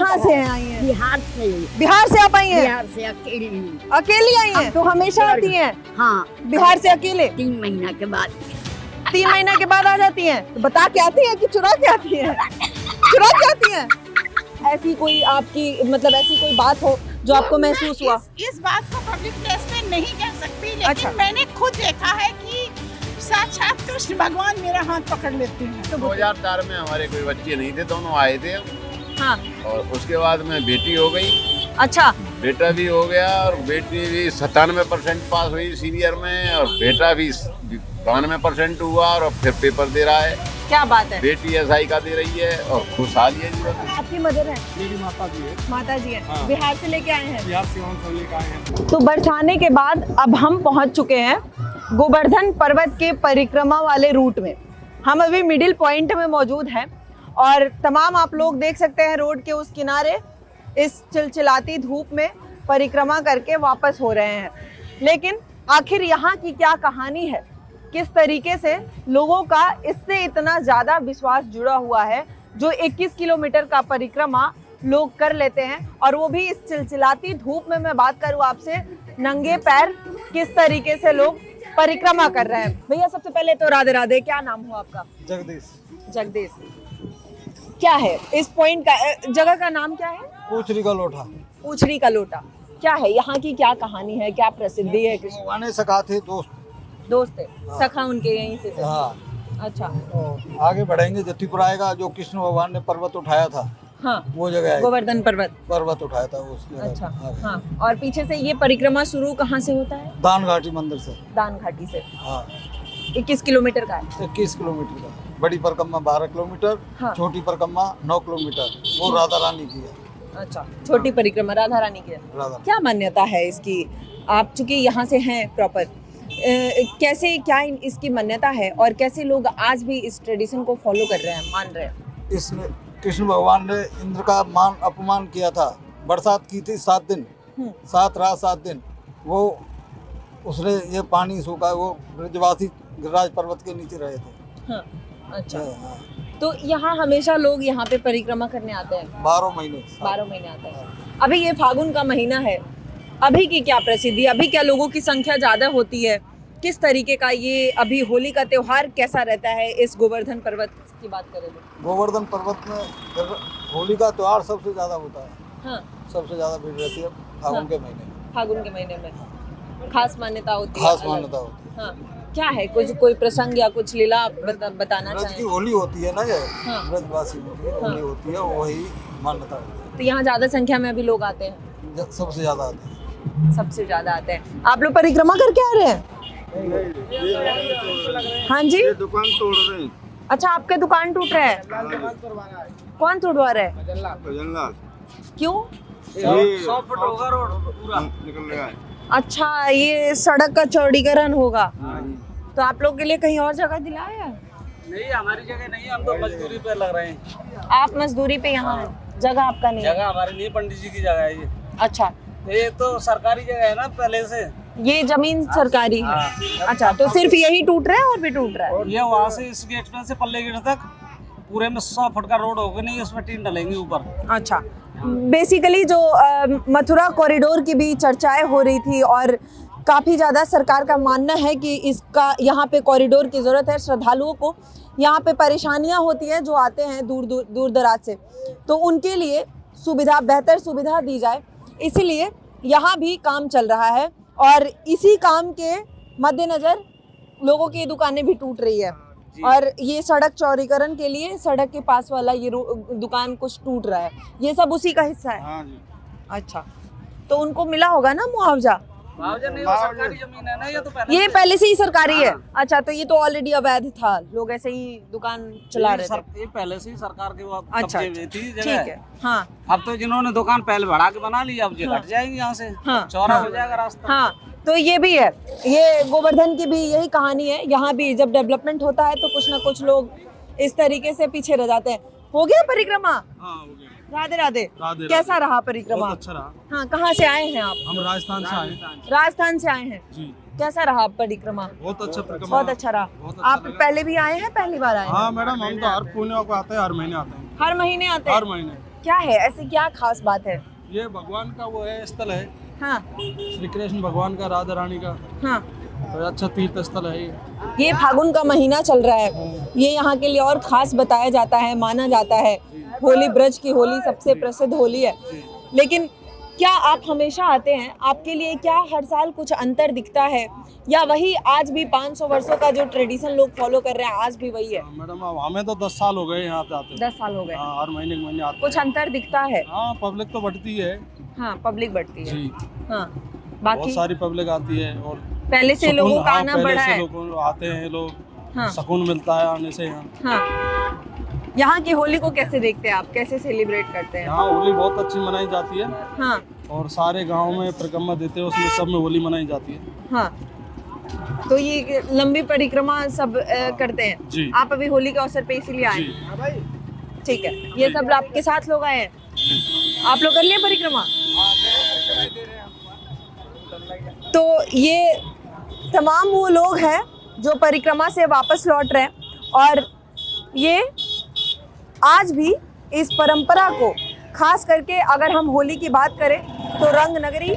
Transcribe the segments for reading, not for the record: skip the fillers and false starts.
कहाँ से हैं आई हैं? बिहार से। बिहार से आप आई हैं? बिहार से अकेली। अकेली आई हैं? तो हमेशा आती हैं हाँ, बिहार से अकेले? 3 महीना के बाद। 3 महीने के बाद आ जाती हैं? तो बता के आती हैं कि चुरा के आती हैं? चुरा के आती हैं? ऐसी कोई आपकी मतलब ऐसी कोई बात हो जो आपको महसूस हुआ? इस बात को पब्लिक प्लेस पे नहीं कह सकती, लेकिन अच्छा। मैंने खुद देखा है कि साक्षात कृष्ण भगवान मेरा हाथ पकड़ लेते हैं। तो 2004 में हमारे कोई बच्चे नहीं थे, दोनों आए थे। हाँ, और उसके बाद में बेटी हो गई, अच्छा, बेटा भी हो गया, और बेटी भी 97% पास हुई सीनियर में, और बेटा भी 92% हुआ, और अब फिर पेपर दे रहा है। क्या बात है। बेटी एसआई का दे रही है, और खुशहाली है जीवन में। आपकी मदर है? मेरी माता जी है। माता जी हैं। हाँ। बिहार से लेके आए हैं? बिहार से हम लेकर आए हैं। तो बरसाने के बाद अब हम पहुंच चुके हैं गोवर्धन पर्वत के परिक्रमा वाले रूट में। हम अभी मिडिल पॉइंट में मौजूद हैं और तमाम आप लोग देख सकते हैं रोड के उस किनारे इस चिलचिलाती धूप में परिक्रमा करके वापस हो रहे हैं। लेकिन आखिर यहाँ की क्या कहानी है, किस तरीके से लोगों का इससे इतना ज़्यादा विश्वास जुड़ा हुआ है जो 21 किलोमीटर का परिक्रमा लोग कर लेते हैं, और वो भी इस चिलचिलाती धूप में। मैं बात करूँ आपसे, नंगे पैर किस तरीके से लोग परिक्रमा कर रहे हैं। भैया सबसे पहले तो राधे राधे, क्या नाम हो आपका? जगदीश। जगदीश। क्या है इस पॉइंट का, जगह का नाम क्या है? पूछरी का लोटा। पूछड़ी का लोटा। क्या है यहाँ की, क्या कहानी है, क्या प्रसिद्धि है? आने सका थे दोस्त है, सखा उनके यहीं से थे। हाँ, अच्छा, तो आगे बढ़ेंगे। जत्तीपुर आएगा, जो कृष्ण भगवान ने पर्वत उठाया था, हाँ, वो जगह है। गोवर्धन पर्वत। उठाया था उस जगह। अच्छा, आगे। हाँ। और पीछे से ये परिक्रमा शुरू कहाँ से होता है? दान घाटी मंदिर से। दान घाटी से। हाँ, 21 किलोमीटर का है। 21 किलोमीटर का। बड़ी परिक्रमा 12 किलोमीटर, हाँ। छोटी परिक्रमा 9 किलोमीटर। वो राधा रानी की है। अच्छा, छोटी परिक्रमा राधा रानी की है। राधा। क्या मान्यता है इसकी? आप चूंकि यहाँ से हैं प्रॉपर, कैसे क्या इसकी मान्यता है और कैसे लोग आज भी इस ट्रेडिशन को फॉलो कर रहे हैं, मान रहे हैं? इसमें कृष्ण भगवान ने इंद्र का मान अपमान किया था। बरसात की थी 7 दिन, 7 रात 7 दिन। वो उसने ये पानी सूखा, वो ब्रजवासी गिरिराज पर्वत के नीचे रहे थे। हाँ, अच्छा। हाँ, तो यहाँ हमेशा लोग यहाँ पे परिक्रमा करने आते हैं? 12 महीने। 12 महीने आते हैं। अभी ये फागुन का महीना है, अभी की क्या प्रसिद्धि, अभी क्या लोगों की संख्या ज़्यादा होती है? किस तरीके का ये अभी होली का त्योहार कैसा रहता है इस गोवर्धन पर्वत की बात करें तो? गोवर्धन पर्वत में होली का त्योहार सबसे ज़्यादा होता है। हाँ, सबसे ज़्यादा भीड़ रहती है फागुन हाँ। के महीने में। फागुन के महीने में खास मान्यता होती है? खास अलग? मान्यता होती है। हाँ, क्या है? कुछ कोई प्रसंग या कुछ लीला आप बताना ब्रज की चाहें? होली होती है ना, ये हाँ। ब्रजवासी की होली होती है, वही मान्यता होती है। तो यहाँ ज़्यादा संख्या में अभी लोग आते हैं? सबसे ज़्यादा आते हैं। सबसे ज़्यादा आते हैं। आप लोग परिक्रमा करके आ रहे हैं? हाँ जी, दुकान तोड़ रहे हैं। अच्छा, आपके दुकान टूट रहा है? कौन तोड़वा रहा है? क्यों? 100 फुट होगा रोड पूरा निकल रहा है। अच्छा, ये सड़क का चौड़ीकरण होगा, तो आप लोग के लिए कहीं और जगह दिलाया? नहीं, हमारी जगह नहीं है, हम तो मजदूरी पे लग रहे हैं। आप मजदूरी पे यहाँ हैं, जगह आपका नहीं है? जगह हमारी नहीं, पंडित जी की जगह है ये। अच्छा, ये तो सरकारी जगह है ना पहले से। ये जमीन सरकारी है। अच्छा, तो सिर्फ यही टूट रहा है और भी टूट रहा है? ये वहाँ से इस गेट पे से पल्ले गेट तक पूरे में 100 फुट का रोड होगा, नहीं उसमें टीन डलेंगी ऊपर। अच्छा, बेसिकली जो मथुरा कॉरिडोर की भी चर्चाएं हो रही थी और काफ़ी ज़्यादा सरकार का मानना है कि इसका यहाँ पे कॉरिडोर की ज़रूरत है। श्रद्धालुओं को यहाँ पे परेशानियाँ होती हैं जो आते हैं दूर दराज से, तो उनके लिए सुविधा, बेहतर सुविधा दी जाए, इसीलिए यहाँ भी काम चल रहा है। और इसी काम के मद्देनज़र लोगों की दुकानें भी टूट रही है, और ये सड़क चौड़ीकरण के लिए सड़क के पास वाला ये दुकान कुछ टूट रहा है, ये सब उसी का हिस्सा है? हाँ जी। अच्छा, तो उनको मिला होगा ना मुआवजा? मुआवजा नहीं, वो सरकारी जमीन है ना, ये तो पहले से ही सरकारी है। अच्छा, तो ये तो ऑलरेडी अवैध था, लोग ऐसे ही दुकान चला रहे थे? ये पहले से ही सरकार के अच्छा, कब्जे में थी ठीक जगह। है। हाँ, अब तो जिन्होंने दुकान पहले बढ़ा के बना ली, अब ये हाँ। हट जाएंगे यहाँ से, हाँ, चौड़ा हाँ। हो जाएगा रास्ता। हाँ, तो ये भी है, ये गोवर्धन की भी यही कहानी है। यहाँ भी जब डेवलपमेंट होता है तो कुछ ना कुछ लोग इस तरीके से पीछे रह जाते हैं। हो गया परिक्रमा? हाँ, हो गया। राधे राधे। राधे कैसा रहा परिक्रमा? बहुत अच्छा रहा। हाँ, कहाँ से आए हैं आप? हम राजस्थान से आए। राजस्थान से आए हैं जी। कैसा रहा परिक्रमा? बहुत अच्छा परिक्रमा। बहुत अच्छा रहा। बहुत अच्छा आप लगा। पहले भी आए हैं, पहली बार आए हैं? हाँ मैडम, हम तो हर पुण्य को आते हैं, हर महीने आते हैं। हर महीने आते हैं? हर महीने। क्या है, ऐसी क्या खास बात है? ये भगवान का वो है स्थल है, हाँ श्री कृष्ण भगवान का, राधा रानी का, हाँ। तो अच्छा तीर्थ स्थल है ये। ये फागुन का महीना चल रहा है, ये यहाँ के लिए और खास बताया जाता है, माना जाता है। होली, ब्रज की होली सबसे प्रसिद्ध होली है। लेकिन क्या आप हमेशा आते हैं? आपके लिए क्या हर साल कुछ अंतर दिखता है, या वही आज भी 500 वर्षों का जो ट्रेडिशन लोग फॉलो कर रहे हैं आज भी वही है? मैडम अब हमें तो 10 साल हो गए यहाँ पे आते। 10 साल हो गए। हाँ, हर महीने के महीने आते कुछ अंतर दिखता है? हाँ, पब्लिक तो बढ़ती है हाँ, पब्लिक बढ़ती है। जी, हाँ, बहुत बाकी सारी पब्लिक आती है और पहले से लोगों का आना पहले बढ़ा से है। लोग आते हैं, लोग हाँ। सुकून मिलता है आने से यहाँ। हाँ, यहाँ की होली को कैसे देखते हैं आप, कैसे सेलिब्रेट करते हैं? यहाँ होली बहुत अच्छी मनाई जाती है हाँ और सारे गांव में परिक्रमा देते हैं, उसमें सब में होली मनाई जाती है। हाँ, तो ये लंबी परिक्रमा सब करते हैं जी। आप अभी होली के अवसर पे इसीलिए आए? जी, ठीक है, ये सब आपके साथ लोग आए हैं? आप लोग कर लिए परिक्रमा? तो ये तमाम वो लोग हैं जो परिक्रमा से वापस लौट रहे हैं, और ये आज भी इस परंपरा को, खास करके अगर हम होली की बात करें तो रंग नगरी,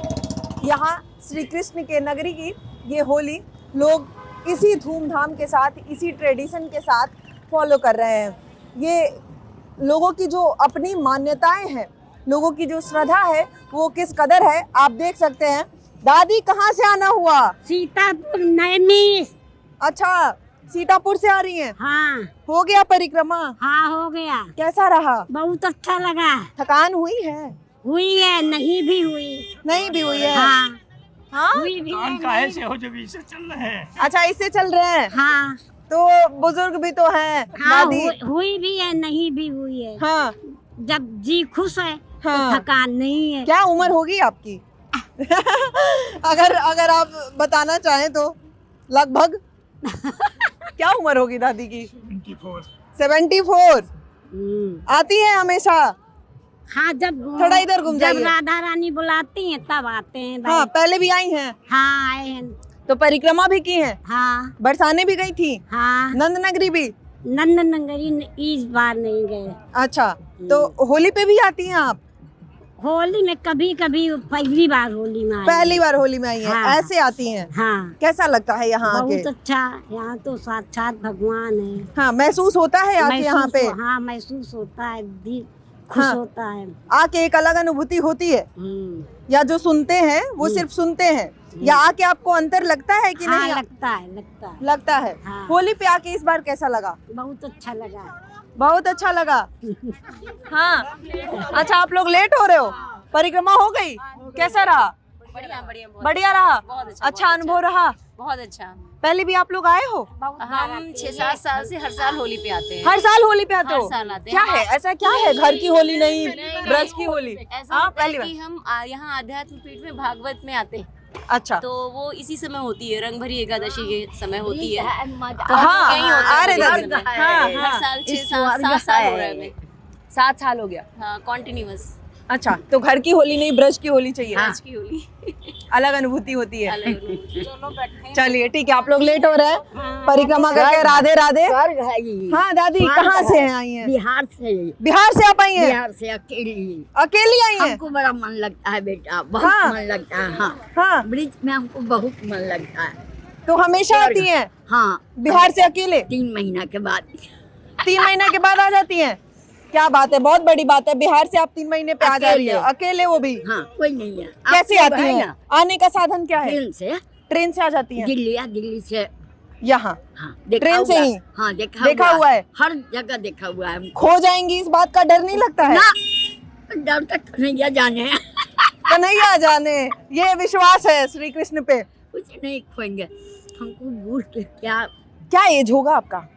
यहाँ श्री कृष्ण के नगरी की ये होली लोग इसी धूमधाम के साथ, इसी ट्रेडिशन के साथ फॉलो कर रहे हैं। ये लोगों की जो अपनी मान्यताएं हैं, लोगों की जो श्रद्धा है, वो किस कदर है आप देख सकते हैं। दादी कहाँ से आना हुआ? सीतापुर नैमिष। अच्छा, सीतापुर से आ रही हैं? हाँ हो गया परिक्रमा? हाँ हो गया, कैसा रहा? बहुत अच्छा लगा। थकान हुई है? हुई है, नहीं भी हुई। नहीं भी हुई है? हाँ हाँ? हुई भी है, काहे से हो जब इसे चल रहे हैं। अच्छा, इससे चल रहे हैं? हाँ तो बुजुर्ग भी तो हैं, हाँ दादी। हुई भी है, नहीं भी हुई है। हाँ जब जी खुश है हाँ। तो थकान नहीं है। क्या उम्र होगी आपकी? अगर आप बताना चाहें तो लगभग क्या उम्र होगी दादी की? 74। आती है हमेशा? हाँ, जब थोड़ा इधर घूम जब जाइए। राधा रानी बुलाती हैं तब आते हैं भाई। हाँ, पहले भी आई हैं? हाँ आए हैं। तो परिक्रमा भी की हैं? हाँ बरसाने भी गई थी? हाँ, नंद नगरी भी? नंद नगरी इस बार नहीं गए। अच्छा, तो होली पे भी आती हैं आप? होली में कभी कभी, पहली बार होली में आई। पहली बार होली में आई हैं? हाँ। ऐसे आती हैं? हाँ कैसा लगता है यहाँ आके? बहुत अच्छा, यहाँ तो साक्षात भगवान है। हाँ, महसूस होता है आके यहाँ पे? हाँ महसूस होता है, दिल खुश हाँ। होता है। आके एक अलग अनुभूति होती है? या जो सुनते हैं वो सिर्फ सुनते हैं, या आके आपको अंतर लगता है कि हाँ, नहीं? लगता है, लगता है। लगता है। हाँ। होली पे आके इस बार कैसा लगा? बहुत अच्छा लगा। बहुत अच्छा लगा। हाँ, अच्छा, आप लोग लेट हो रहे हो? परिक्रमा हो गई? कैसा रहा? बढ़िया रहा? अच्छा अनुभव रहा? बहुत अच्छा। पहले भी आप लोग आए हो? हम 6-7 साल से हर साल होली पे आते हैं। हर साल होली पे आते हर हो? साल आते हैं। क्या है, ऐसा क्या है? घर की होली नहीं, ब्रज की होली? ऐसा हाँ, होता है पहली कि हम यहाँ आध्यात्म पीठ में भागवत में आते हैं, अच्छा, तो वो इसी समय होती है, रंग भरी एकादशी के समय होती है। तो हाँ, यही होता है अरे होली दादी, के समय। हाँ, हर हाँ, साल 6-7 साल हो रहा है हमें। 7 साल हो गया। हाँ, कॉन्टिन्यूअस अच्छा, तो घर की होली नहीं, ब्रज की होली चाहिए? आज की होली अलग अनुभूति होती है। अलग होली। चलिए ठीक है, आप लोग लेट हो रहे हैं, परिक्रमा करके राधे राधे। हाँ दादी, कहाँ से हैं आई हैं? बिहार से। बिहार से आप आई हैं? बिहार से अकेली। अकेली आई हैं? हमको बड़ा मन लगता है बेटा, बहुत हाँ। मन लगता है। हाँ, हाँ, ब्रिज में हमको बहुत मन लगता है। तो हमेशा आती हैं? हाँ, बिहार से अकेले? 3 महीना के बाद। 3 महीने के बाद आ जाती हैं? क्या बात है, बहुत बड़ी बात है। बिहार से आप 3 महीने पे आ जा रही है, अकेले, वो भी? हाँ, कोई नहीं है। कैसे आपके आती है हैं? ना? आने का साधन क्या है? ट्रेन से। ट्रेन से आ जाती हैं? दिल्ली से। यहाँ? हाँ, देखा ट्रेन से हुआ ही? है। हाँ, देखा हुआ है? हर जगह देखा हुआ है हमको। खो जाएंगी इस बात का डर नहीं लगता है? ना, डर तक नहीं जाने। कन्हैया जाने, ये विश्वास है श्री कृष्ण पे। कुछ नहीं खोएंगे हमको। बूढ़ के क्या एज होगा आपका?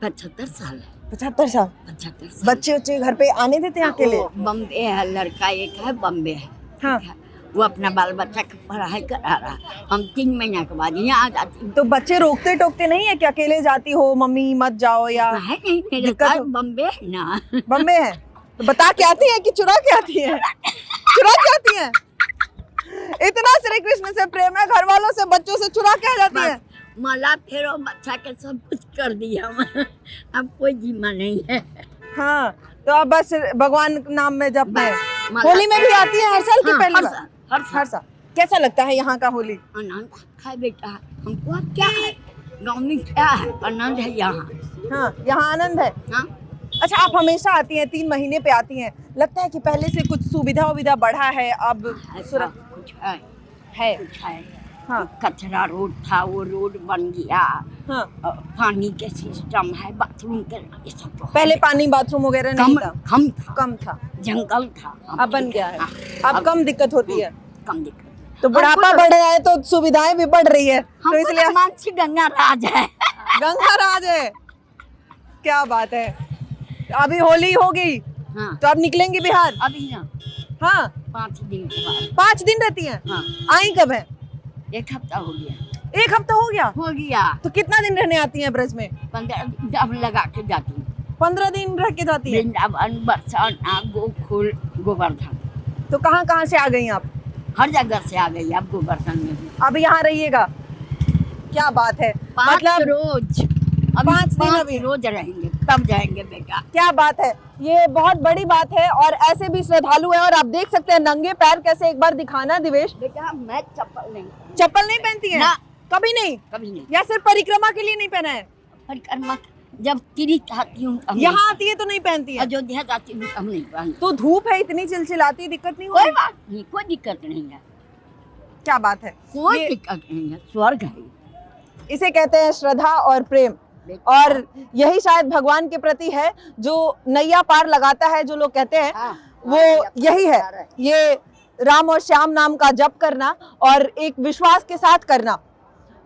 75 साल। 75 साल। 75 साल। बच्चे घर पे आने देते हैं अकेले? वो बम्बे है, लड़का एक है, बम्बे है। हाँ। ठीक है? वो अपना बाल बच्चा की पढ़ाई करा रहा है। हम 3 महीना के बाद यहाँ आ जाते हैं। तो बच्चे रोकते टोकते नहीं है कि अकेले जाती हो, मम्मी मत जाओ? या है नहीं, मेरे दिक्कत पास हो? बम्बे है ना। बम्बे है तो बता के आती है कि चुरा के आती है? चुरा के आती है? इतना श्री कृष्ण से प्रेम है, घर वालों से, बच्चों से चुरा के आ जाती है? माला फेरो बच्चा के सब कुछ कर दिया। अब कोई जिम्मा नहीं है। हाँ, तो अब बस भगवान नाम में जपते हैं। बस, होली में भी आती है हर साल की हाँ, पहली हर बार? साल, हर साल। हर साल। कैसा लगता है यहाँ का होली? आनंद है बेटा, हमको अब क्या है, गाँव में क्या है, आनंद है यहाँ। हाँ, यहाँ आनंद है। हाँ, अच्छा, आप हमेशा आती हैं, 3 महीने पे आती हैं, लगता है कि पहले से कुछ सुविधा बढ़ा है अब? ऐसा कुछ है, है। कुछ है। हाँ कचरा रोड था, वो रोड बन गया। हाँ। पानी के सिस्टम है, बाथरूम के, ये सब तो है। पहले पानी बाथरूम वगैरह नहीं कम था? कम था, कम था। जंगल था। अब बन गया है। हाँ, अब कम दिक्कत होती है। कम दिक्कत। तो बुढ़ापा बढ़ रहा है तो सुविधाएं भी बढ़ रही है, तो इसलिए मानसी गंगा राज है। गंगा राज है। क्या बात है। अभी होली हो गई हाँ, तो अब निकलेंगी बिहार? अभी ना हाँ, 5 दिन के बाद। 5 दिन रहती हैं? हाँ, आई कब है? 1 हफ्ता हो गया। 1 हफ्ता हो गया? हो गया। तो कितना दिन रहने आती हैं ब्रज में? 15 दिन अब लगा के जाती हूँ। 15 दिन रह के जाती हैं? वृंदावन, बरसाना, गोकुल, गोवर्धन, तो कहाँ कहाँ से आ गई आप? हर जगह से आ गई। अब गोवर्धन में हूँ। अब यहाँ रहिएगा? क्या बात है। 5 मतलब रोज, 5 दिन 5 अभी रोज रहेंगे, तब जाएंगे बेटा। क्या बात है, ये बहुत बड़ी बात है। और ऐसे भी श्रद्धालु हैं और आप देख सकते हैं नंगे पैर कैसे, एक बार दिखाना दिवेश। बेटा मैं चप्पल नहीं, चप्पल नहीं पहनती हैं? ना। कभी नहीं? कभी नहीं। या सिर्फ परिक्रमा के लिए नहीं पहना है? परिक्रमा जब तीर्थ आती हूँ तब यहाँ आती है तो नहीं पहनती नहीं। है? अयोध्या जाती हूँ तब नहीं पहनती। तो धूप है इतनी चिलचिलाती है, दिक्कत नहीं कोई होती? बात नहीं, कोई दिक्कत नहीं है, क्या बात है। कोई ये- दिक्कत नहीं है, स्वर्ग है। इसे कहते हैं श्रद्धा और प्रेम, और यही शायद भगवान के प्रति है जो नैया पार लगाता है, जो लोग कहते हैं हाँ, वो यही है। ये राम और श्याम नाम का जप करना और एक विश्वास के साथ करना,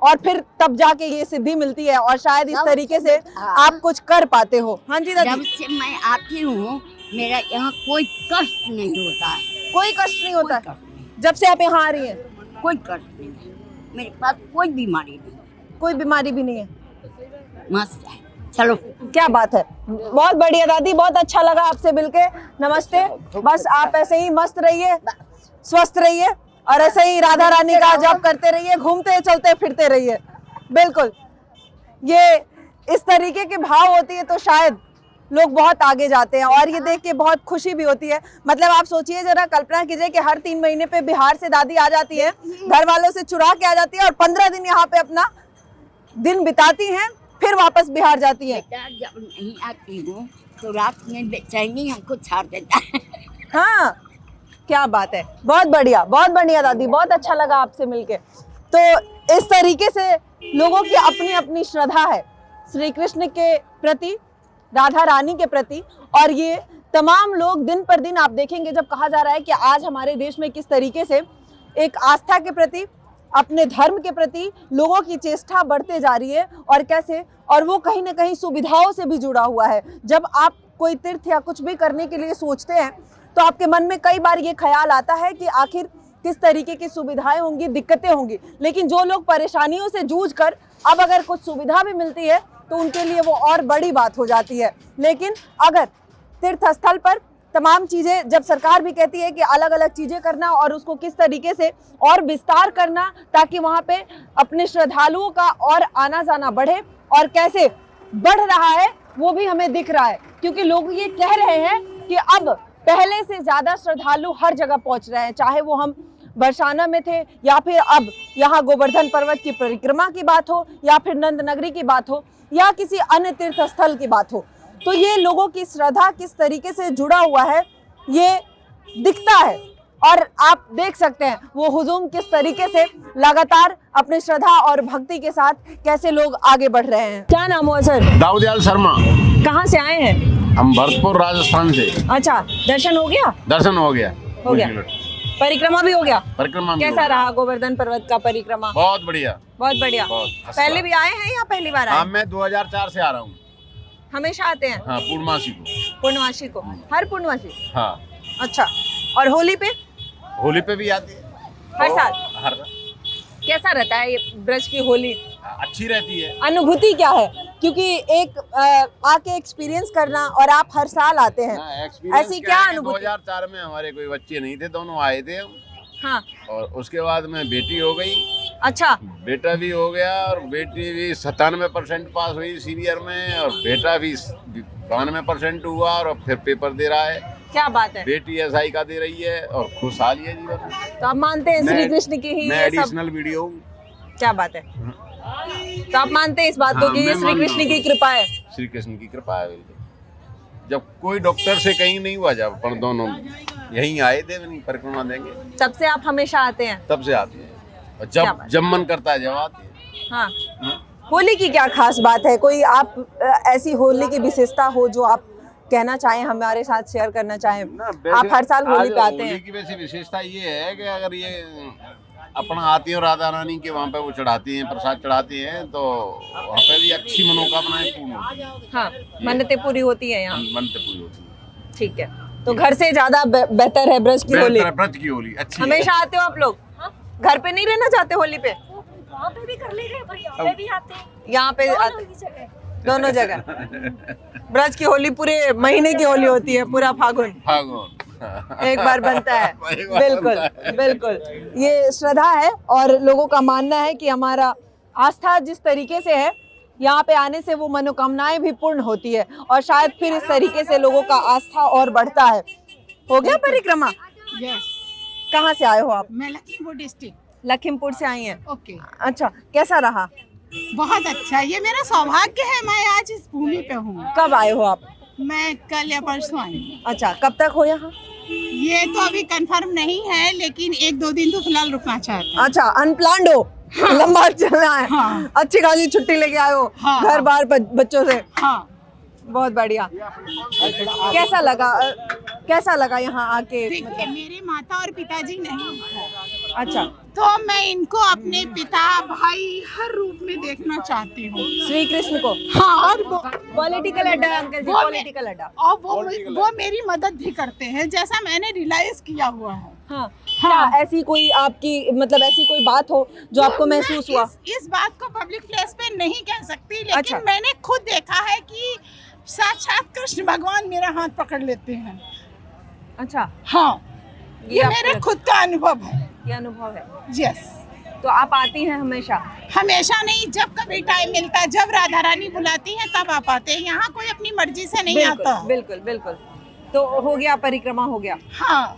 और फिर तब जाके ये सिद्धि मिलती है, और शायद इस तरीके से आप कुछ कर पाते हो। हाँ जी जब दादी। से मैं आती हूँ मेरा यहाँ कोई कष्ट नहीं होता है, कोई कष्ट नहीं होता कोई है कष्ट नहीं, जब से आप यहाँ आ रही हैं? कोई कष्ट नहीं है, मेरे पास कोई बीमारी नहीं है, कोई बीमारी भी नहीं है? मस्त है। चलो, क्या बात है, बहुत बढ़िया दादी, बहुत अच्छा लगा आपसे मिलके। नमस्ते। बस आप ऐसे ही मस्त रहिए, स्वस्थ रहिए, और ऐसे ही राधा रानी का जप करते रहिए, घूमते चलते फिरते रहिए। बिल्कुल, ये इस तरीके के भाव होती है तो शायद लोग बहुत आगे जाते हैं, और ये देख के बहुत खुशी भी होती है। मतलब आप सोचिए जरा, कल्पना कीजिए कि हर 3 महीने पे बिहार से दादी आ जाती है, घर वालों से चुरा के आ जाती है, और 15 दिन यहाँ पे अपना दिन बिताती हैं, फिर वापस बिहार जाती है। बेटा जब नहीं आती हूँ तो रात में बेचैनी हमको छाड़ देता है। हाँ, क्या बात है, बहुत बढ़िया दादी, बहुत अच्छा लगा आपसे मिलके। तो इस तरीके से लोगों की अपनी अपनी श्रद्धा है श्री कृष्ण के प्रति, राधा रानी के प्रति, और ये तमाम लोग दिन पर दिन आप देखेंगे, जब कहा जा रहा है कि आज हमारे देश में किस तरीके से एक आस्था के प्रति, अपने धर्म के प्रति लोगों की चेष्टा बढ़ते जा रही है, और कैसे, और वो कहीं ना कहीं सुविधाओं से भी जुड़ा हुआ है। जब आप कोई तीर्थ या कुछ भी करने के लिए सोचते हैं तो आपके मन में कई बार ये ख्याल आता है कि आखिर किस तरीके की सुविधाएं होंगी, दिक्कतें होंगी, लेकिन जो लोग परेशानियों से जूझ कर अब अगर कुछ सुविधा भी मिलती है तो उनके लिए वो और बड़ी बात हो जाती है। लेकिन अगर तीर्थ स्थल पर तमाम चीज़ें, जब सरकार भी कहती है कि अलग अलग चीज़ें करना और उसको किस तरीके से और विस्तार करना ताकि वहाँ पे अपने श्रद्धालुओं का और आना जाना बढ़े, और कैसे बढ़ रहा है वो भी हमें दिख रहा है, क्योंकि लोग ये कह रहे हैं कि अब पहले से ज़्यादा श्रद्धालु हर जगह पहुँच रहे हैं, चाहे वो हम बरसाना में थे या फिर अब यहाँ गोवर्धन पर्वत की परिक्रमा की बात हो, या फिर नंद नगरी की बात हो, या किसी अन्य तीर्थ स्थल की बात हो। तो ये लोगों की श्रद्धा किस तरीके से जुड़ा हुआ है ये दिखता है, और आप देख सकते हैं वो हुजूम किस तरीके से लगातार अपने श्रद्धा और भक्ति के साथ कैसे लोग आगे बढ़ रहे हैं। क्या नाम हुआ सर? दाऊदयाल शर्मा। कहाँ से आए हैं? हम भरतपुर राजस्थान से। अच्छा, दर्शन हो गया? दर्शन हो गया। हो गया। परिक्रमा भी हो गया? परिक्रमा भी कैसा हो गया। रहा गोवर्धन पर्वत का परिक्रमा? बहुत बढ़िया। बहुत बढ़िया। बहुत पहले भी आए हैं या पहली बार हाँ, आए? मैं 2004 से आ रहा हूँ। हमेशा आते हैं? हाँ, पूर्णमासी को। पूर्णमासी को? हर पूर्णमासी? हाँ। अच्छा, और होली पे? होली पे भी आती है हर साल? हर कैसा रहता है ये ब्रज की होली? अच्छी रहती है। अनुभूति क्या है, क्योंकि एक आके एक्सपीरियंस करना, और आप हर साल आते हैं, ऐसी क्या अनुभूति? 2004 में हमारे कोई बच्चे नहीं थे, दोनों आए थे हम। हाँ। और उसके बाद में बेटी हो गई। अच्छा। बेटा भी हो गया, और बेटी भी 97% पास हुई सीनियर में, और बेटा भी 92% हुआ और अब फिर पेपर दे रहा है। क्या बात है। बेटी SI का दे रही है और खुशहाली है जीवन में। तो आप मानते हैं श्री कृष्ण की ही मैं ये सब। एडिशनल वीडियो हूँ। क्या बात है। तो आप मानते हैं इस बात को हाँ, कि मैं श्री मानता कृष्ण हूँ। की कृपा है। श्री कृष्ण की कृपा है बिल्कुल। जब कोई डॉक्टर से कहीं नहीं हुआ, जब अपन दोनों यहीं आए थे, नहीं परिक्रमा देंगे, तब से आप हमेशा आते हैं। तब से आते हैं और क्या जब बात। जब मन करता है जब आते हैं। हाँ। होली की क्या खास बात है, कोई आप ऐसी होली की विशेषता हो जो आप कहना चाहें, हमारे साथ शेयर करना चाहें। आप हर साल होली पे आते होली हैं। की वैसी विशेषता ये है कि अगर ये अपना आती है राधा रानी के वहाँ पे वो चढ़ाती हैं, प्रसाद चढ़ाती हैं, तो वहाँ पे भी अच्छी मनोकामनाएं पूर्ण होती हैं। हाँ, मन्नतें पूरी होती है यहाँ। मनते पूरी होती है। ठीक है, तो घर से ज्यादा बेहतर है ब्रज की होली। ब्रज की होली अच्छी है। हमेशा आते हो आप लोग? घर पे नहीं रहना चाहते होली पे? वहाँ पे भी कर ले रहे भाई, यहाँ पे भी आते हैं, यहाँ पे दोनों जगह ब्रज की होली पूरे महीने की होली होती है, पूरा फागुन एक बार बनता है। बिल्कुल बिल्कुल, ये श्रद्धा है और लोगों का मानना है कि हमारा आस्था जिस तरीके से है, यहाँ पे आने से वो मनोकामनाएं भी पूर्ण होती है और शायद फिर इस तरीके से लोगों का आस्था और बढ़ता है। हो गया परिक्रमा? यस। कहाँ से आए हो आप? मैं लखीमपुर डिस्ट्रिक्ट। लखीमपुर से आई हैं। ओके। अच्छा, कैसा रहा? बहुत अच्छा, ये मेरा सौभाग्य है, मैं आज इस भूमि पे हूँ। कब आए हो आप? मैं कल या परसों आई हूँ। अच्छा, कब तक हो यहाँ? ये तो अभी कंफर्म नहीं है, लेकिन 1-2 दिन तो फिलहाल रुकना चाहते हैं। अच्छा, अनप्लान्ड हो? हाँ। लंबा चलना है। हाँ। अच्छी खासी छुट्टी लेके आए हो। हाँ। घर बार बच्चों से। हाँ। बहुत बढ़िया। कैसा लगा यहाँ आके? देखिए, मेरे माता और पिताजी नहीं है, अच्छा, तो मैं इनको अपने पिता भाई हर रूप में देखना चाहती हूँ। श्री कृष्ण को। हाँ, और पॉलिटिकल अड्डा अंकल जी, पॉलिटिकल अड्डा। और वो मेरी मदद भी करते हैं, जैसा मैंने रियलाइज किया हुआ है। हाँ। क्या ऐसी कोई आपकी मतलब ऐसी कोई बात हो जो आपको महसूस हुआ? इस बात को पब्लिक प्लेस पे नहीं कह सकती, लेकिन अच्छा। मैंने खुद देखा है कि साक्षात कृष्ण भगवान मेरा हाथ पकड़ लेते हैं। अच्छा, हाँ, ये आपको मेरे लगता- खुद का अनुभव है। ये अनुभव है। यस। तो आप आती हैं हमेशा? हमेशा नहीं, जब कभी टाइम मिलता है, जब राधा रानी बुलाती है तब आप आते हैं। यहाँ कोई अपनी मर्जी से नहीं आता। बिल्कुल बिल्कुल। तो हो गया, परिक्रमा हो गया। हाँ।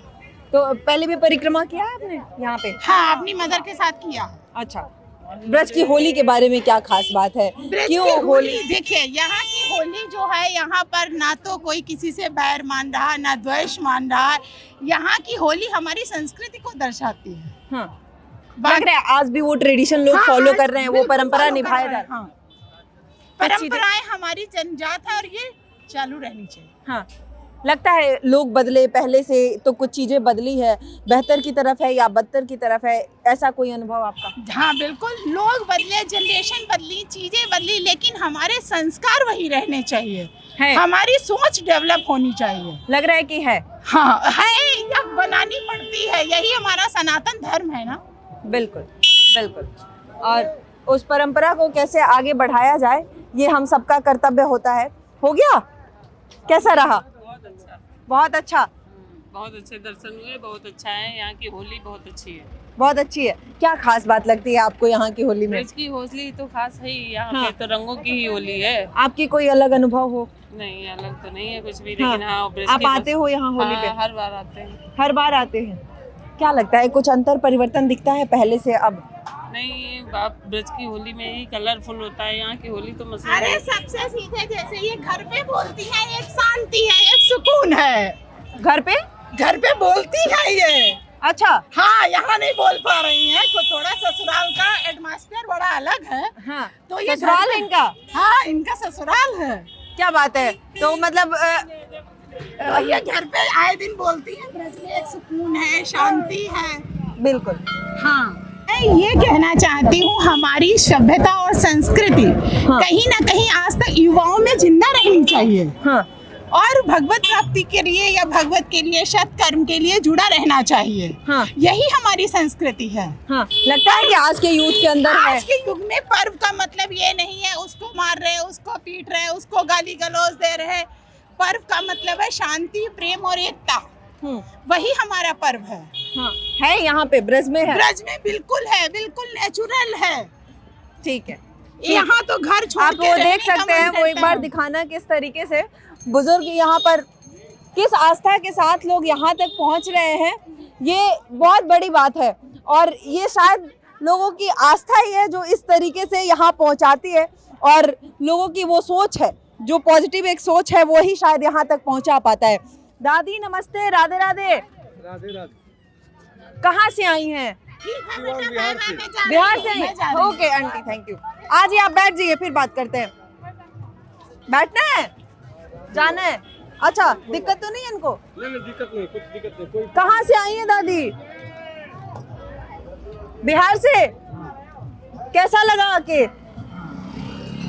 तो पहले भी परिक्रमा किया है आपने यहाँ पे? हाँ, अपनी मदर के साथ किया। अच्छा, ब्रज की होली के बारे में क्या खास बात है? ब्रज क्यों की होली? देखिए, यहाँ की होली जो है, यहाँ पर ना तो कोई किसी से बैर मान रहा, ना द्वेष मान रहा। यहाँ की होली हमारी संस्कृति को दर्शाती है। हाँ, लग रहा है आज भी वो ट्रेडिशन लोग फॉलो कर रहे हैं, वो बिल्कुल परंपरा follow निभाए कर जा रहे रहे हैं। हैं। हाँ। परंपराएं हमारी जनजात है और ये चालू रहनी चाहिए। हाँ, लगता है लोग बदले, पहले से तो कुछ चीजें बदली है, बेहतर की तरफ है या बदतर की तरफ है, ऐसा कोई अनुभव आपका? हाँ बिल्कुल, लोग बदले, जनरेशन बदली, चीजें बदली, लेकिन हमारे संस्कार वही रहने चाहिए। है। हमारी सोच डेवलप होनी चाहिए। लग रहा है कि है। हाँ है, या बनानी पड़ती है, यही हमारा सनातन धर्म है ना। बिल्कुल बिल्कुल। और उस परंपरा को कैसे आगे बढ़ाया जाए, ये हम सबका कर्तव्य होता है। हो गया? कैसा रहा? बहुत अच्छा। बहुत अच्छे दर्शन हुए, बहुत अच्छा है। यहाँ की होली बहुत अच्छी है। बहुत अच्छी है। क्या खास बात लगती है आपको यहाँ की होली में? ब्रज की होली तो खास है ही, यहाँ हाँ। पे तो रंगों की ही होली है। आपकी कोई अलग अनुभव हो? नहीं, अलग तो नहीं है कुछ भी, हाँ। लेकिन हाँ, ब्रज आप की आते हो यहाँ होली पे? हाँ, हर बार आते हैं। हर बार आते हैं। क्या लगता है कुछ अंतर परिवर्तन दिखता है पहले से अब? नहीं, आप ब्रज की होली में ही कलरफुल होता है, यहाँ की होली तो मशहूर अरे है। सबसे सीधे, जैसे ये घर पे बोलती है, एक शांति है, एक सुकून है। घर पे बोलती है ये। अच्छा। हाँ, यहाँ नहीं बोल पा रही हैं, तो थोड़ा ससुराल का एटमॉस्फेयर बड़ा अलग है। हाँ, तो ये ससुराल घर पे- इनका? हाँ, इनका ससुराल है। क्या बात है। तो मतलब तो ये घर पे आए दिन बोलती है, ब्रज में एक सुकून है, शांति है। बिल्कुल। हाँ, मैं ये कहना चाहती हूँ, हमारी सभ्यता और संस्कृति कहीं ना कहीं आज तक युवाओं में जिंदा रहनी चाहिए। हाँ। और भगवत प्राप्ति के लिए या भगवत के लिए, सत्कर्म के लिए जुड़ा रहना चाहिए। हाँ। यही हमारी संस्कृति है। हाँ, लगता है कि आज के यूथ के अंदर है। आज के युग में पर्व का मतलब ये नहीं है उसको मार रहे, उसको पीट रहे, उसको गाली गलौज दे रहे। पर्व का मतलब है शांति, प्रेम और एकता। वही हमारा पर्व है। हाँ, है यहाँ पे ब्रज में है? ब्रज में बिल्कुल है, बिल्कुल नेचुरल है। ठीक है। यहाँ तो घर छोड़ आप के वो रहने देख का सकते मन हैं, वो एक करता बार है। दिखाना किस तरीके से बुजुर्ग यहाँ पर किस आस्था के साथ लोग यहाँ तक पहुँच रहे हैं, ये बहुत बड़ी बात है। और ये शायद लोगों की आस्था ही है जो इस तरीके से यहाँ पहुँचाती है, और लोगों की वो सोच है, जो पॉजिटिव एक सोच है, वो ही शायद यहाँ तक पहुँचा पाता है। दादी नमस्ते, राधे राधे। राधे राधे। कहाँ से आई हैं? बिहार से आई। Okay aunty, thank you. आज ही आप बैठ जाइए, फिर बात करते हैं। बैठना है, जाना है? अच्छा, दिक्कत तो नहीं है इनको? नहीं दिक्कत नहीं, कुछ दिक्कत नहीं। कोई कहाँ से आई है दादी? बिहार से। कैसा लगा आके?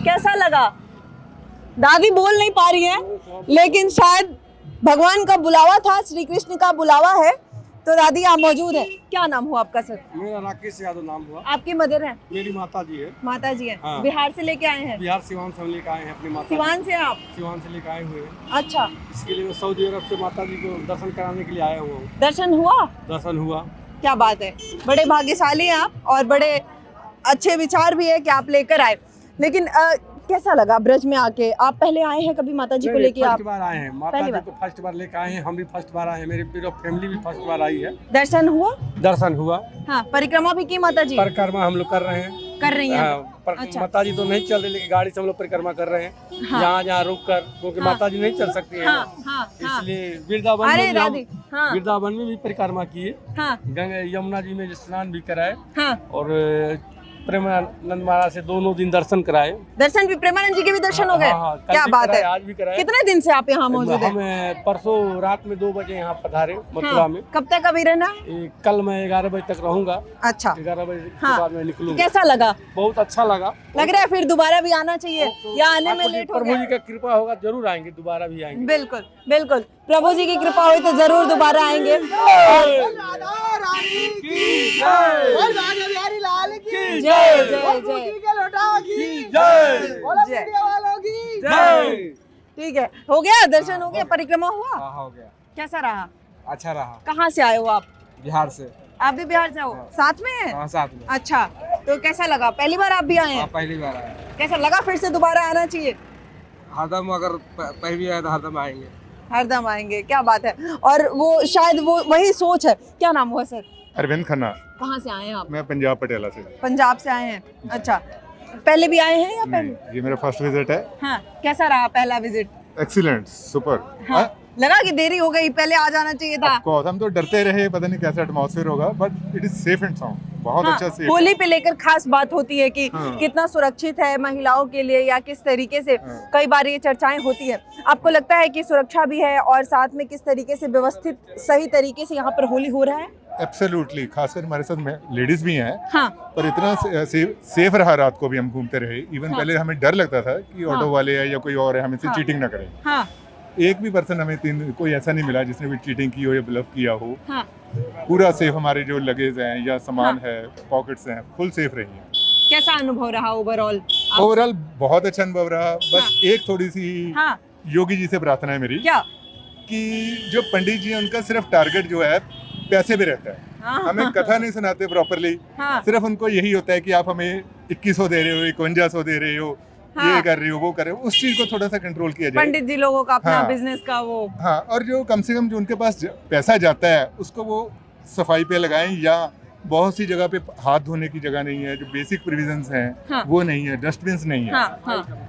कैसा लगा? दादी बोल नहीं पा रही है, लेकिन शायद भगवान का बुलावा था, श्री कृष्ण का बुलावा है, तो दादी आप मौजूद है। क्या नाम हुआ आपका सर? मेरा राकेश यादव नाम हुआ। आपकी मदर है? मेरी माता जी है। माता जी है। हाँ। बिहार से लेके आए हैं? बिहार सिवान से हम लेकर आए हैं अपनी माता। सिवान से आप? सिवान से लेकर आए हुए हैं। अच्छा, इसके लिए मैं सऊदी अरब से माता जी को दर्शन कराने के लिए आया हुआ हूँ। दर्शन हुआ? दर्शन हुआ। क्या बात है, बड़े भाग्यशाली हैं आप, और बड़े अच्छे विचार भी है कि आप लेकर आए। लेकिन कैसा लगा ब्रज में आके? आप पहले आए हैं कभी माता जी को लेके? आप फर्स्ट बार आए हैं, माता जी को फर्स्ट बार लेकर आए हैं। हम भी फर्स्ट बार आए हैं, मेरी पूरी फैमिली भी फर्स्ट बार आई है। दर्शन हुआ? दर्शन हुआ। हाँ, परिक्रमा भी की माता जी? परिक्रमा हम लोग कर रहे हैं। कर रही हैं? अच्छा। माता जी तो नहीं चल रही, लेकिन गाड़ी से हम लोग परिक्रमा कर रहे हैं। हाँ। जहाँ जहाँ रुक कर, क्योंकि माता जी नहीं चल सकती है। इसलिए वृंदावन में भी परिक्रमा किए। गंगा यमुना जी में स्नान भी कराए, और प्रेमानंद महाराज से दोनों दिन दर्शन कराए। दर्शन भी, प्रेमानंद जी के भी दर्शन हो गए? क्या बात है, आज भी कराए। कितने दिन से आप यहाँ मौजूद हैं? हम परसों रात में 2 बजे यहाँ पधारे मथुरा में। कब तक अभी रहना? कल मैं 11 बजे तक रहूंगा। अच्छा, 11 बजे के बाद मैं निकलूंगा। कैसा लगा? बहुत अच्छा लगा। लग रहा है फिर दोबारा भी आना चाहिए, या आने में लेट हो प्रभु जी का कृपा होगा जरूर आएंगे, दोबारा भी आएंगे। बिल्कुल बिल्कुल, प्रभु जी की कृपा हुई तो जरूर दोबारा आएंगे। ठीक है, हो गया दर्शन, हो गया, परिक्रमा हुआ? हो गया। कैसा रहा? अच्छा रहा। कहाँ से आए हो आप? बिहार से। आप भी बिहार से हो? साथ में है? हाँ, साथ में। अच्छा, तो कैसा लगा? पहली बार आप भी आए हैं? पहली बार आए। कैसा लगा? फिर से दोबारा आना चाहिए? हरदम, अगर पहली आए तो हरदम आएंगे। हरदम आएंगे, क्या बात है। और वो शायद वो वही सोच है। क्या नाम हुआ सर? अरविंद खन्ना। कहाँ से आए हैं आप? मैं पंजाब पटियाला से। पंजाब से आए हैं। अच्छा, पहले भी आए हैं या पहले? ये मेरा फर्स्ट विजिट है। हाँ, कैसा रहा पहला विजिट? Excellent, super. हाँ, लगा कि देरी हो गई, पहले आ जाना चाहिए था। हम तो डरते रहे, पता नहीं कैसा एटमॉस्फेयर होगा, but it is safe and sound. बहुत अच्छा सेफ। होली पे लेकर खास बात होती है कि कितना सुरक्षित है महिलाओं के लिए, या किस तरीके से कई बार ये चर्चाएं होती है। आपको लगता है कि सुरक्षा भी है, और साथ में किस तरीके से व्यवस्थित सही तरीके से यहाँ पर होली हो रहा है? एब्सोल्युटली, खासकर हमारे साथ लेडीज भी हैं। हाँ। पर इतना सेफ रहा, रात को भी हम घूमते रहे। इवन पहले हमें डर लगता था कि ऑटो वाले है या कोई और है, हमें से चीटिंग ना करें। हाँ। एक भी पर्सन हमें कोई ऐसा नहीं मिला जिसने भी चीटिंग की हो या ब्लफ किया हो। हाँ। पूरा सेफ, हमारे जो लगेज हैं या सामान है, पॉकेट्स हैं, फुल सेफ रही है। कैसा अनुभव रहा ओवरऑल? ओवरऑल बहुत अच्छा अनुभव रहा। बस एक थोड़ी सी योगी जी से प्रार्थना है मेरी। क्या? कि जो पंडित जी हैं, उनका सिर्फ टारगेट जो है पैसे पे रहता है। हमें कथा नहीं सुनाते प्रॉपरली। सिर्फ उनको यही होता है कि आप हमें 2100 दे रहे हो, 5100 दे रहे हो, ये कर रही हो, वो कर रहे हो। उस चीज को थोड़ा सा कंट्रोल किया जाए। पंडित जी लोगों का अपना बिजनेस का वो। हाँ, और जो कम से कम जो उनके पास पैसा जाता है, उसको वो सफाई पे लगाएं, या बहुत सी जगह पे हाथ धोने की जगह नहीं है, जो बेसिक प्रोविजंस हैं वो नहीं है, डस्टबिन नहीं है।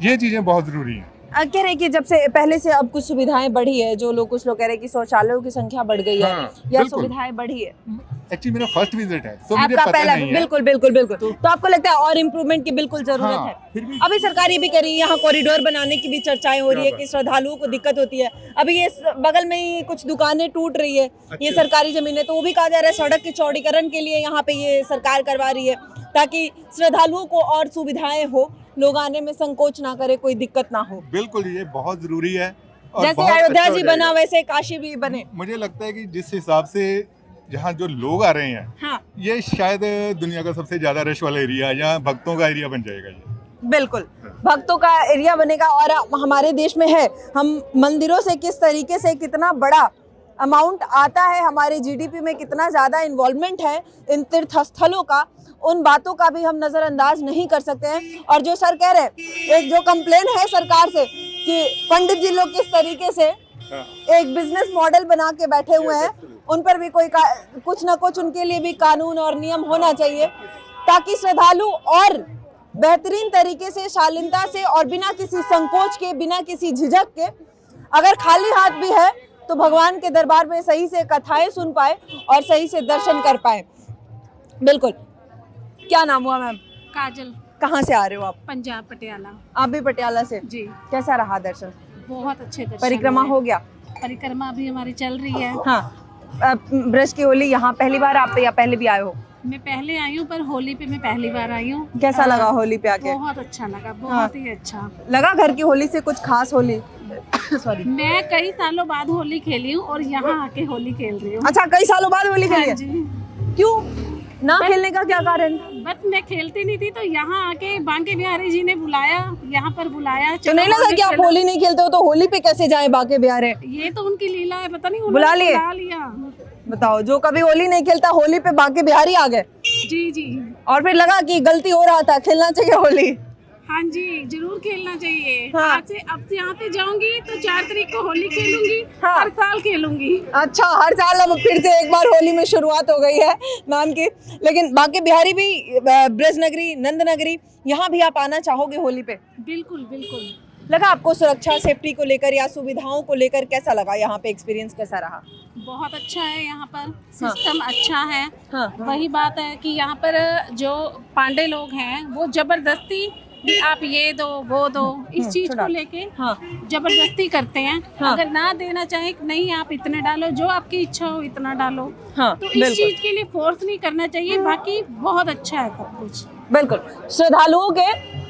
ये चीजें बहुत जरूरी हैं। कह रहे हैं कि जब से पहले से अब कुछ सुविधाएं बढ़ी है, जो लोग, कुछ लोग कह रहे हैं कि शौचालयों की संख्या बढ़ गई है, या सुविधाएं बढ़ी है। एक्चुअली मेरा फर्स्ट विजिट है, तो मुझे पता नहीं है। बिल्कुल बिल्कुल बिल्कुल। तो आपको लगता है और इम्प्रूवमेंट की बिल्कुल जरूरत है? अभी सरकार ये भी कर रही है, यहाँ कॉरिडोर बनाने की भी चर्चाएं हो रही है कि श्रद्धालुओं को दिक्कत होती है। अभी ये बगल में ही कुछ दुकानें टूट रही है, ये सरकारी जमीन है, तो वो भी कहा जा रहा है सड़क के चौड़ीकरण के लिए यहाँ पे ये सरकार करवा रही है, ताकि श्रद्धालुओं को और सुविधाएं हो, लोग आने में संकोच ना करे, कोई दिक्कत ना हो। बिल्कुल, ये बहुत जरूरी है। जैसे अयोध्या जी बना, वैसे काशी भी बने। मुझे लगता है कि जिस हिसाब से जहाँ जो लोग आ रहे हैं, ये शायद दुनिया का सबसे ज्यादा रश वाला एरिया, यहाँ भक्तों का एरिया बन जाएगा ये। बिल्कुल, भक्तों का एरिया बनेगा। और हमारे देश में है, हम मंदिरों से किस तरीके से कितना बड़ा अमाउंट आता है, हमारे जीडीपी में कितना ज़्यादा इन्वॉल्वमेंट है इन तीर्थ स्थलों का, उन बातों का भी हम नज़रअंदाज नहीं कर सकते हैं। और जो सर कह रहे हैं, एक जो कंप्लेन है सरकार से कि पंडित जी लोग किस तरीके से एक बिजनेस मॉडल बना के बैठे हुए हैं, उन पर भी कोई कुछ ना कुछ उनके लिए भी कानून और नियम होना चाहिए, ताकि श्रद्धालु और बेहतरीन तरीके से, शालीनता से और बिना किसी संकोच के, बिना किसी झिझक के, अगर खाली हाथ भी है तो भगवान के दरबार में सही से कथाएं सुन पाए और सही से दर्शन कर पाए। बिल्कुल। क्या नाम हुआ मैम? काजल। कहाँ से आ रहे हो आप? पंजाब, पटियाला। आप भी पटियाला से? जी। कैसा रहा दर्शन? बहुत अच्छे दर्शन। परिक्रमा हो गया? परिक्रमा अभी हमारी चल रही है। हाँ। ब्रज की होली यहाँ पहली बार आप या पहले भी आए हो? मैं पहले आई हूँ, पर होली पे मैं पहली बार आई हूँ। कैसा लगा होली पे आके? बहुत अच्छा लगा, बहुत ही अच्छा लगा। घर की होली से कुछ खास होली? सॉरी, मैं कई सालों बाद होली खेली हूँ और यहाँ आके होली खेल रही हूँ। अच्छा, कई सालों बाद होली खेली है? क्यों ना खेलने का क्या कारण? बट मैं खेलती नहीं थी, तो यहाँ आके बांके बिहारी जी ने बुलाया, यहाँ पर बुलाया। तो नहीं लगा कि आप होली नहीं खेलते हो तो होली पे कैसे जाए बांके बिहारी? ये तो उनकी लीला है, पता नहीं बुला लिया। बताओ, जो कभी होली नहीं खेलता होली पे बांके बिहारी आ गए? जी जी। और फिर लगा कि गलती हो रहा था, खेलना चाहिए होली। हाँ जी, जरूर खेलना चाहिए। हाँ। आज से अब यहाँ पे जाऊंगी तो 4 तारीख को होली खेलूंगी। हाँ। हर साल खेलूंगी। अच्छा, हर साल अब फिर से एक बार होली में शुरुआत हो गई है मैम की। लेकिन बांके बिहारी भी, ब्रज नगरी, नंद नगरी, यहाँ भी आप आना चाहोगे होली पे? बिल्कुल बिल्कुल। लगा आपको सुरक्षा, सेफ्टी को लेकर या सुविधाओं को लेकर कैसा लगा? यहाँ पे एक्सपीरियंस कैसा रहा? बहुत अच्छा है, यहाँ पर सिस्टम अच्छा है। हाँ। वही बात है कि यहाँ पर जो पांडे लोग हैं वो जबरदस्ती आप ये दो वो दो, इस चीज को लेके जबरदस्ती करते हैं। अगर ना देना चाहे, नहीं आप इतने डालो, जो आपकी इच्छा हो इतना डालो। तो इस चीज के लिए फोर्स नहीं करना चाहिए। बाकी बहुत अच्छा है सब कुछ। बिल्कुल। श्रद्धालुओं के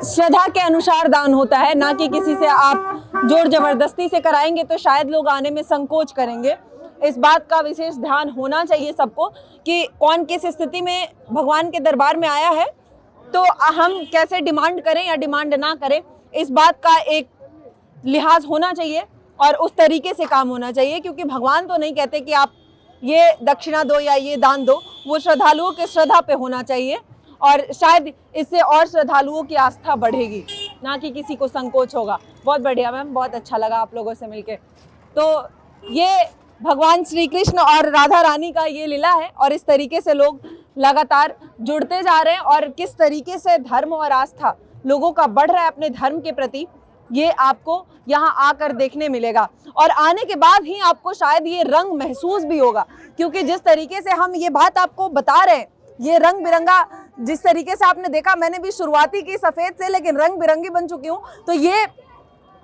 श्रद्धा के अनुसार दान होता है, ना कि किसी से आप जोर जबरदस्ती से कराएंगे तो शायद लोग आने में संकोच करेंगे। इस बात का विशेष ध्यान होना चाहिए सबको कि कौन किस स्थिति में भगवान के दरबार में आया है, तो हम कैसे डिमांड करें या डिमांड ना करें, इस बात का एक लिहाज होना चाहिए और उस तरीके से काम होना चाहिए। क्योंकि भगवान तो नहीं कहते कि आप ये दक्षिणा दो या ये दान दो, वो श्रद्धालुओं के श्रद्धा पे होना चाहिए और शायद इससे और श्रद्धालुओं की आस्था बढ़ेगी, ना कि किसी को संकोच होगा। बहुत बढ़िया मैम, बहुत अच्छा लगा आप लोगों से मिलके। तो ये भगवान श्री कृष्ण और राधा रानी का ये लीला है और इस तरीके से लोग लगातार जुड़ते जा रहे हैं और किस तरीके से धर्म और आस्था लोगों का बढ़ रहा है अपने धर्म के प्रति, ये आपको यहाँ आकर देखने मिलेगा। और आने के बाद ही आपको शायद ये रंग महसूस भी होगा, क्योंकि जिस तरीके से हम ये बात आपको बता रहे हैं, ये रंग बिरंगा जिस तरीके से आपने देखा, मैंने भी शुरुआती की सफ़ेद से लेकिन रंग बिरंगी बन चुकी हूँ, तो ये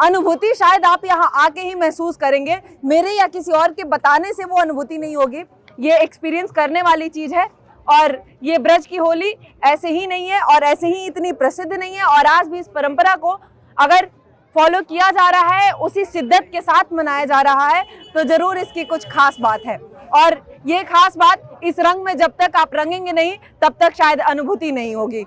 अनुभूति शायद आप यहाँ आके ही महसूस करेंगे। मेरे या किसी और के बताने से वो अनुभूति नहीं होगी, ये एक्सपीरियंस करने वाली चीज़ है। और ये ब्रज की होली ऐसे ही नहीं है और ऐसे ही इतनी प्रसिद्ध नहीं है, और आज भी इस परंपरा को अगर फॉलो किया जा रहा है, उसी शिद्दत के साथ मनाया जा रहा है, तो ज़रूर इसकी कुछ खास बात है। और ये खास बात, इस रंग में जब तक आप रंगेंगे नहीं तब तक शायद अनुभूति नहीं होगी।